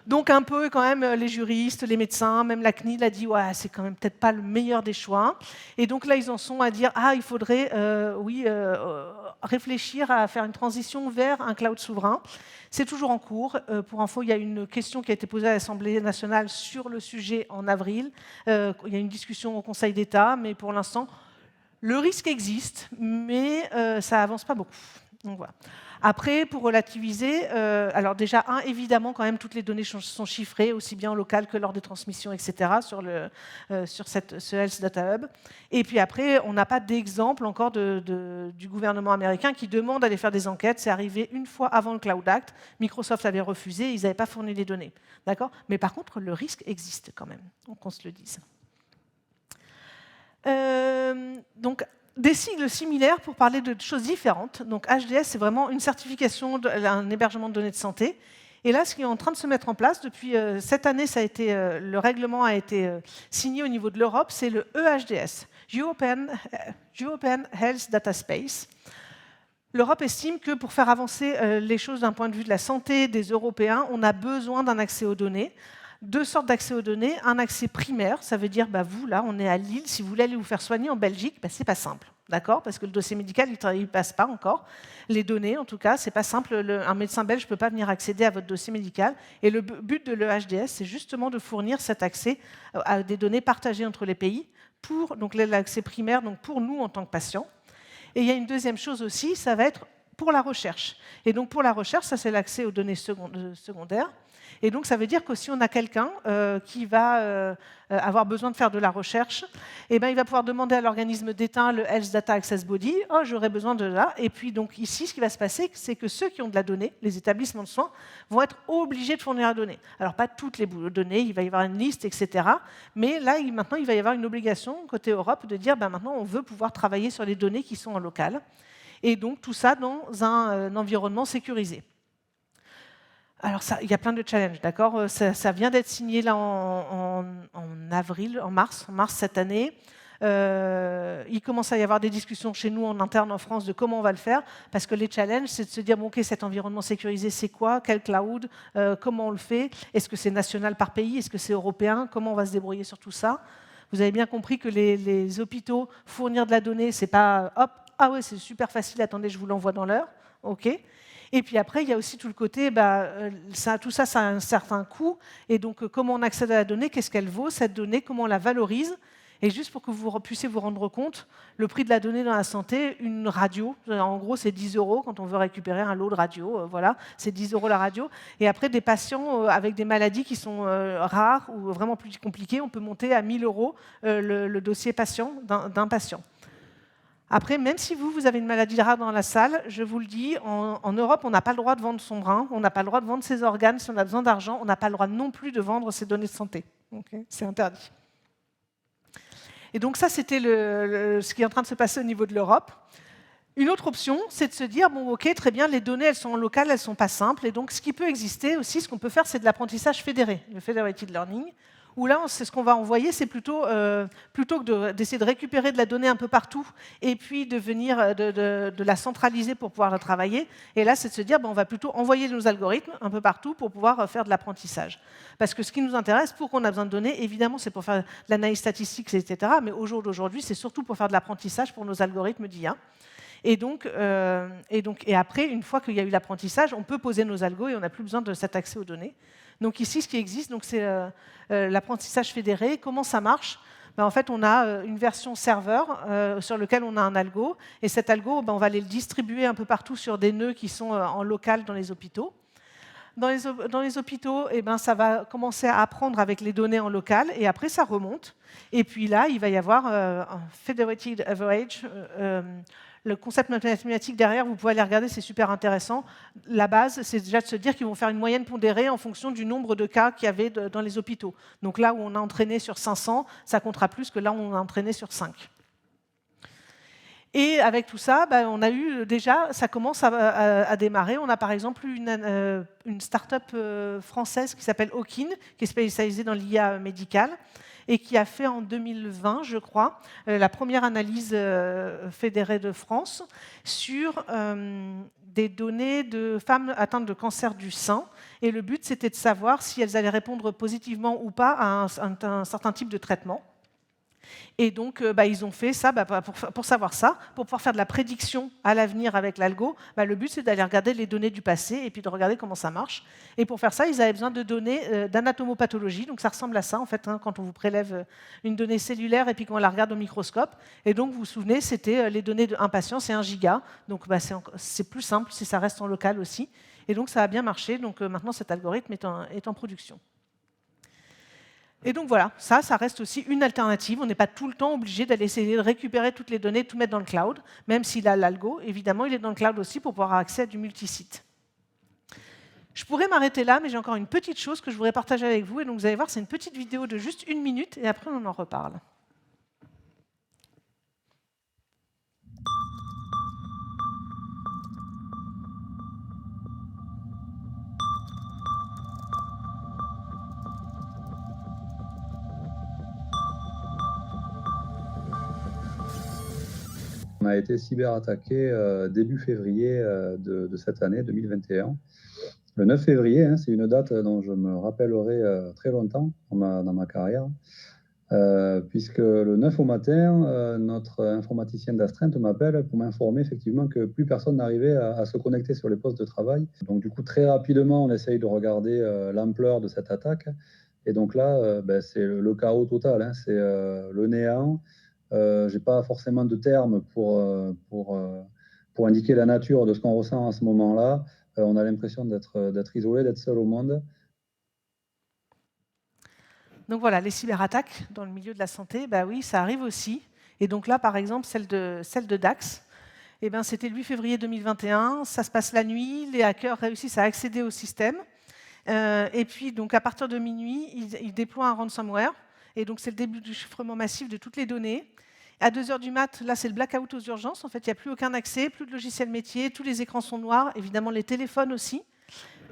Donc, un peu, quand même, les juristes, les médecins, même la CNIL a dit « ouais, c'est quand même peut-être pas le meilleur des choix ». Et donc là, ils en sont à dire « ah, il faudrait, réfléchir à faire une transition vers un cloud souverain ». C'est toujours en cours. Pour info, il y a une question qui a été posée à l'Assemblée nationale sur le sujet en avril. Il y a une discussion au Conseil d'État, mais pour l'instant, le risque existe, mais ça avance pas beaucoup. Donc voilà. Après, pour relativiser, alors déjà, évidemment, quand même, toutes les données sont chiffrées, aussi bien en local que lors des transmissions, etc., sur ce Health Data Hub. Et puis après, on n'a pas d'exemple encore du gouvernement américain qui demande d'aller faire des enquêtes. C'est arrivé une fois avant le Cloud Act. Microsoft avait refusé, ils n'avaient pas fourni les données. D'accord ? Mais par contre, le risque existe quand même, donc on se le dise. Donc, des sigles similaires pour parler de choses différentes. Donc HDS, c'est vraiment une certification, un hébergement de données de santé. Et là, ce qui est en train de se mettre en place, depuis cette année, le règlement a été signé au niveau de l'Europe, c'est le EHDS, European Health Data Space. L'Europe estime que pour faire avancer les choses d'un point de vue de la santé des Européens, on a besoin d'un accès aux données. Deux sortes d'accès aux données. Un accès primaire, ça veut dire, vous, là, on est à Lille, si vous voulez aller vous faire soigner en Belgique, c'est pas simple, d'accord ? Parce que le dossier médical, il ne passe pas encore. Les données, en tout cas, c'est pas simple. Un médecin belge ne peut pas venir accéder à votre dossier médical. Et le but de l'EHDS, c'est justement de fournir cet accès à des données partagées entre les pays, donc l'accès primaire, donc pour nous en tant que patients. Et il y a une deuxième chose aussi, ça va être pour la recherche. Et donc pour la recherche, ça c'est l'accès aux données secondaires. Et donc, ça veut dire que si on a quelqu'un qui va avoir besoin de faire de la recherche, il va pouvoir demander à l'organisme d'État, le Health Data Access Body, « oh, j'aurais besoin de là ». Et puis, donc, ici, ce qui va se passer, c'est que ceux qui ont de la donnée, les établissements de soins, vont être obligés de fournir la donnée. Alors, pas toutes les données, il va y avoir une liste, etc. Mais là, maintenant, il va y avoir une obligation, côté Europe, de dire maintenant, on veut pouvoir travailler sur les données qui sont en local. Et donc, tout ça dans un environnement sécurisé. Alors, il y a plein de challenges, d'accord ? Ça vient d'être signé là en mars cette année. Il commence à y avoir des discussions chez nous en interne en France de comment on va le faire, parce que les challenges, c'est de se dire, bon, ok, cet environnement sécurisé, c'est quoi ? Quel cloud ? Comment on le fait ? Est-ce que c'est national par pays ? Est-ce que c'est européen ? Comment on va se débrouiller sur tout ça ? Vous avez bien compris que les hôpitaux, fournir de la donnée, c'est pas, hop, ah ouais, c'est super facile, attendez, je vous l'envoie dans l'heure, ok ? Et puis après, il y a aussi tout le côté, tout ça, ça a un certain coût. Et donc, comment on accède à la donnée, qu'est-ce qu'elle vaut, cette donnée, comment on la valorise. Et juste pour que vous puissiez vous rendre compte, le prix de la donnée dans la santé, une radio, en gros, c'est 10 € quand on veut récupérer un lot de radio. Voilà, c'est 10 € la radio. Et après, des patients avec des maladies qui sont rares ou vraiment plus compliquées, on peut monter à 1 000 € le dossier patient d'un patient. Après, même si vous avez une maladie rare dans la salle, je vous le dis, en Europe, on n'a pas le droit de vendre son rein, on n'a pas le droit de vendre ses organes si on a besoin d'argent, on n'a pas le droit non plus de vendre ses données de santé. Okay, c'est interdit. Et donc ça, c'était ce qui est en train de se passer au niveau de l'Europe. Une autre option, c'est de se dire, bon, ok, très bien, les données, elles sont en local, elles ne sont pas simples. Et donc, ce qui peut exister aussi, ce qu'on peut faire, c'est de l'apprentissage fédéré, le federated learning, où là, ce qu'on va envoyer, c'est plutôt que d'essayer de récupérer de la donnée un peu partout et puis de la centraliser pour pouvoir la travailler. Et là, c'est de se dire, on va plutôt envoyer nos algorithmes un peu partout pour pouvoir faire de l'apprentissage. Parce que ce qui nous intéresse, pour qu'on a besoin de données, évidemment, c'est pour faire de l'analyse statistique, etc. Mais au jour d'aujourd'hui, c'est surtout pour faire de l'apprentissage pour nos algorithmes d'IA. Et après, une fois qu'il y a eu l'apprentissage, on peut poser nos algos et on n'a plus besoin de cet accès aux données. Donc ici, ce qui existe, c'est l'apprentissage fédéré. Comment ça marche ? En fait, on a une version serveur sur laquelle on a un algo. Et cet algo, on va aller le distribuer un peu partout sur des nœuds qui sont en local dans les hôpitaux. Dans les hôpitaux, ça va commencer à apprendre avec les données en local, et après, ça remonte. Et puis là, il va y avoir un federated average. Le concept mathématique derrière, vous pouvez aller regarder, c'est super intéressant. La base, c'est déjà de se dire qu'ils vont faire une moyenne pondérée en fonction du nombre de cas qu'il y avait dans les hôpitaux. Donc là où on a entraîné sur 500, ça comptera plus que là où on a entraîné sur 5. Et avec tout ça, on a eu déjà, ça commence à démarrer. On a par exemple une start-up française qui s'appelle Hawkin, qui est spécialisée dans l'IA médicale, et qui a fait en 2020, je crois, la première analyse fédérée de France sur des données de femmes atteintes de cancer du sein. Et le but, c'était de savoir si elles allaient répondre positivement ou pas à un certain type de traitement. Et donc, ils ont fait ça pour savoir ça, pour pouvoir faire de la prédiction à l'avenir avec l'algo. Le but, c'est d'aller regarder les données du passé et puis de regarder comment ça marche. Et pour faire ça, ils avaient besoin de données d'anatomopathologie. Donc, ça ressemble à ça, en fait, quand on vous prélève une donnée cellulaire et puis qu'on la regarde au microscope. Et donc, vous vous souvenez, c'était les données d'un patient, c'est 1 giga. Donc, c'est plus simple si ça reste en local aussi. Et donc, ça a bien marché. Donc, maintenant, cet algorithme est en production. Et donc voilà, ça reste aussi une alternative. On n'est pas tout le temps obligé d'aller essayer de récupérer toutes les données, tout mettre dans le cloud, même s'il a l'algo. Évidemment, il est dans le cloud aussi pour pouvoir avoir accès à du multisite. Je pourrais m'arrêter là, mais j'ai encore une petite chose que je voudrais partager avec vous. Et donc vous allez voir, c'est une petite vidéo de juste 1 minute, et après on en reparle. On a été cyberattaqué début février de cette année, 2021. Le 9 février, c'est une date dont je me rappellerai très longtemps dans ma carrière, puisque le 9 au matin, notre informaticien d'astreinte m'appelle pour m'informer effectivement que plus personne n'arrivait à se connecter sur les postes de travail. Donc du coup, très rapidement, on essaye de regarder l'ampleur de cette attaque. Et donc là, c'est le chaos total, c'est le néant. Je n'ai pas forcément de termes pour indiquer la nature de ce qu'on ressent à ce moment-là. On a l'impression d'être isolé, d'être seul au monde. Donc voilà, les cyberattaques dans le milieu de la santé, oui, ça arrive aussi. Et donc là, par exemple, celle de Dax, c'était le 8 février 2021, ça se passe la nuit, les hackers réussissent à accéder au système. Et puis, donc, à partir de minuit, ils déploient un ransomware. Et donc, c'est le début du chiffrement massif de toutes les données. À 2h du mat', là, c'est le blackout aux urgences. En fait, il n'y a plus aucun accès, plus de logiciel métier, tous les écrans sont noirs, évidemment les téléphones aussi.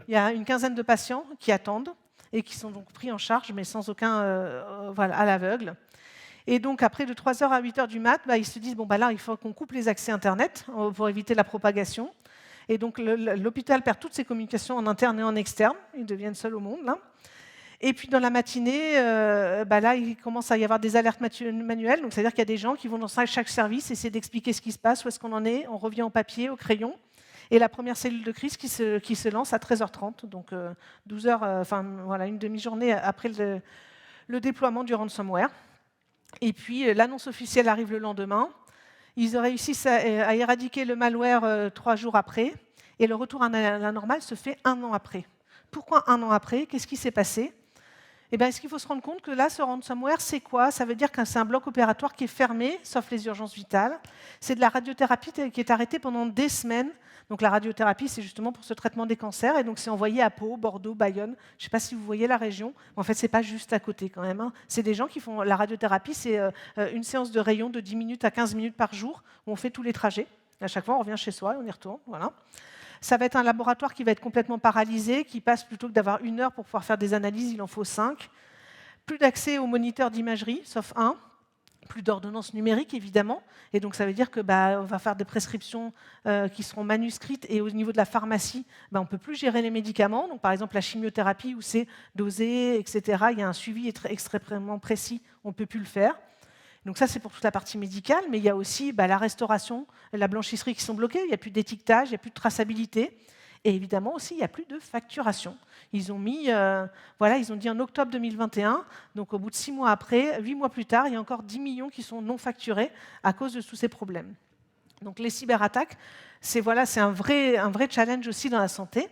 Il y a une quinzaine de patients qui attendent et qui sont donc pris en charge, mais sans aucun, à l'aveugle. Et donc, après, de 3h à 8h du mat', ils se disent, là, il faut qu'on coupe les accès Internet pour éviter la propagation. Et donc, l'hôpital perd toutes ses communications en interne et en externe. Ils deviennent seuls au monde, là. Et puis dans la matinée, là, il commence à y avoir des alertes manuelles. Donc, c'est-à-dire qu'il y a des gens qui vont dans chaque service essayer d'expliquer ce qui se passe, où est-ce qu'on en est. On revient au papier, au crayon. Et la première cellule de crise qui se lance à 13h30, donc 12 heures, voilà, une demi-journée après le déploiement du ransomware. Et puis l'annonce officielle arrive le lendemain. Ils réussissent à éradiquer le malware 3 jours après, et le retour à la normale se fait 1 an après. Pourquoi 1 an après? Qu'est-ce qui s'est passé? Eh bien, est-ce qu'il faut se rendre compte que là, ce ransomware, c'est quoi? Ça veut dire que c'est un bloc opératoire qui est fermé, sauf les urgences vitales. C'est de la radiothérapie qui est arrêtée pendant des semaines. Donc la radiothérapie, c'est justement pour ce traitement des cancers. Et donc c'est envoyé à Pau, Bordeaux, Bayonne. Je ne sais pas si vous voyez la région. En fait, ce n'est pas juste à côté quand même. C'est des gens qui font la radiothérapie. C'est une séance de rayon de 10 minutes à 15 minutes par jour où on fait tous les trajets. À chaque fois, on revient chez soi et on y retourne. Voilà. Ça va être un laboratoire qui va être complètement paralysé, qui passe plutôt que d'avoir 1 heure pour pouvoir faire des analyses, il en faut 5. Plus d'accès aux moniteurs d'imagerie, sauf 1. Plus d'ordonnances numériques, évidemment. Et donc, ça veut dire que on va faire des prescriptions qui seront manuscrites. Et au niveau de la pharmacie, on ne peut plus gérer les médicaments. Donc, par exemple, la chimiothérapie, où c'est dosé, etc., il y a un suivi extrêmement précis, on ne peut plus le faire. Donc ça, c'est pour toute la partie médicale, mais il y a aussi la restauration, la blanchisserie qui sont bloquées, il n'y a plus d'étiquetage, il n'y a plus de traçabilité. Et évidemment aussi, il n'y a plus de facturation. Ils ont mis, ils ont dit en octobre 2021, donc au bout de 6 mois après, 8 mois plus tard, il y a encore 10 millions qui sont non facturés à cause de tous ces problèmes. Donc les cyberattaques, c'est un vrai challenge aussi dans la santé.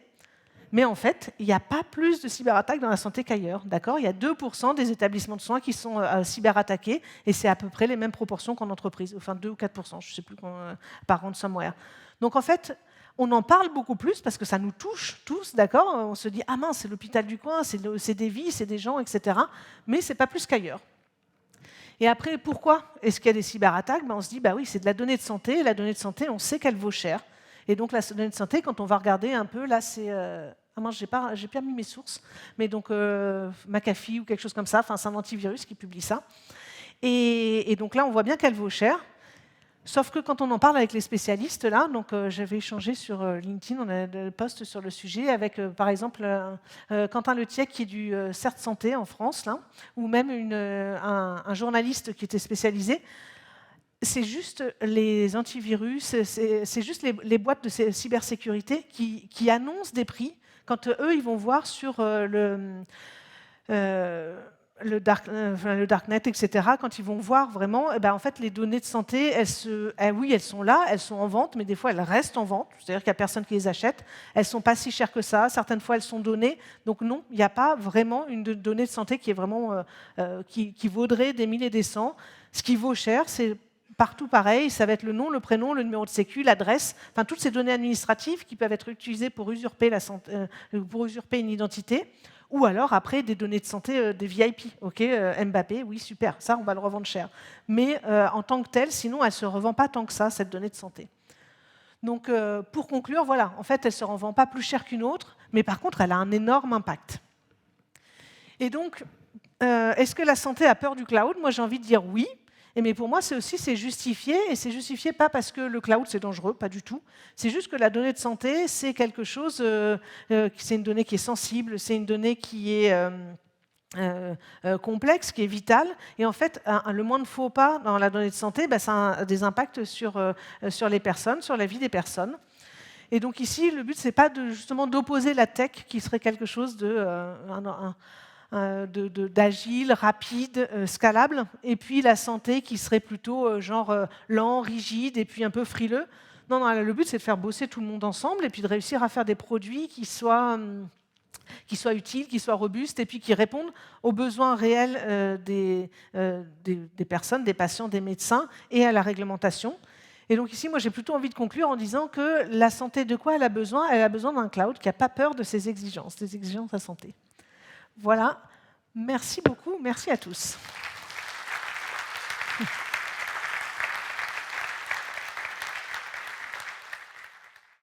Mais en fait, il n'y a pas plus de cyberattaques dans la santé qu'ailleurs. D'accord ? Il y a 2% des établissements de soins qui sont cyberattaqués, et c'est à peu près les mêmes proportions qu'en entreprise, enfin 2 ou 4%, je ne sais plus, par ransomware. Donc en fait, on en parle beaucoup plus parce que ça nous touche tous, d'accord ? On se dit « Ah mince, c'est l'hôpital du coin, c'est des vies, c'est des gens, etc. » Mais ce n'est pas plus qu'ailleurs. Et après, pourquoi est-ce qu'il y a des cyberattaques ? On se dit « Bah oui, c'est de la donnée de santé, et la donnée de santé, on sait qu'elle vaut cher. » Et donc la donnée de santé, quand on va regarder un peu, là c'est... j'ai pas mis mes sources, mais donc McAfee ou quelque chose comme ça, c'est un antivirus qui publie ça. Et donc là, on voit bien qu'elle vaut cher. Sauf que quand on en parle avec les spécialistes, là, donc j'avais échangé sur LinkedIn, on a des posts sur le sujet, avec par exemple Quentin Letiec qui est du CERT Santé en France, là, ou même un journaliste qui était spécialisé. C'est juste les antivirus, c'est juste les boîtes de cybersécurité qui annoncent des prix quand eux, ils vont voir sur le darknet, etc., quand ils vont voir vraiment, en fait, les données de santé, elles sont là, elles sont en vente, mais des fois, elles restent en vente, c'est-à-dire qu'il n'y a personne qui les achète. Elles ne sont pas si chères que ça, certaines fois, elles sont données. Donc non, il n'y a pas vraiment une donnée de santé qui est vraiment qui vaudrait des milliers et des cents. Ce qui vaut cher, c'est partout pareil, ça va être le nom, le prénom, le numéro de sécu, l'adresse, enfin toutes ces données administratives qui peuvent être utilisées pour usurper une identité, ou alors après des données de santé des VIP. Ok, Mbappé, oui super, ça on va le revendre cher. Mais en tant que tel, sinon elle ne se revend pas tant que ça, cette donnée de santé. Donc pour conclure, voilà, en fait elle ne se revend pas plus cher qu'une autre, mais par contre elle a un énorme impact. Et donc, est-ce que la santé a peur du cloud ? Moi j'ai envie de dire oui. Mais pour moi, c'est justifié, et c'est justifié pas parce que le cloud c'est dangereux, pas du tout. C'est juste que la donnée de santé, c'est quelque chose, c'est une donnée qui est sensible, c'est une donnée qui est complexe, qui est vitale. Et en fait, le moins de faux pas dans la donnée de santé, ça a des impacts sur les personnes, sur la vie des personnes. Et donc ici, le but, c'est pas justement d'opposer la tech, qui serait quelque chose d'agile, rapide, scalable, et puis la santé qui serait plutôt lent, rigide et puis un peu frileux. Non, le but c'est de faire bosser tout le monde ensemble et puis de réussir à faire des produits qui soient utiles, qui soient robustes et puis qui répondent aux besoins réels des personnes, des patients, des médecins et à la réglementation. Et donc ici, moi j'ai plutôt envie de conclure en disant que la santé, de quoi elle a besoin ? Elle a besoin d'un cloud qui n'a pas peur de ses exigences, des exigences à santé. Voilà, merci beaucoup, merci à tous.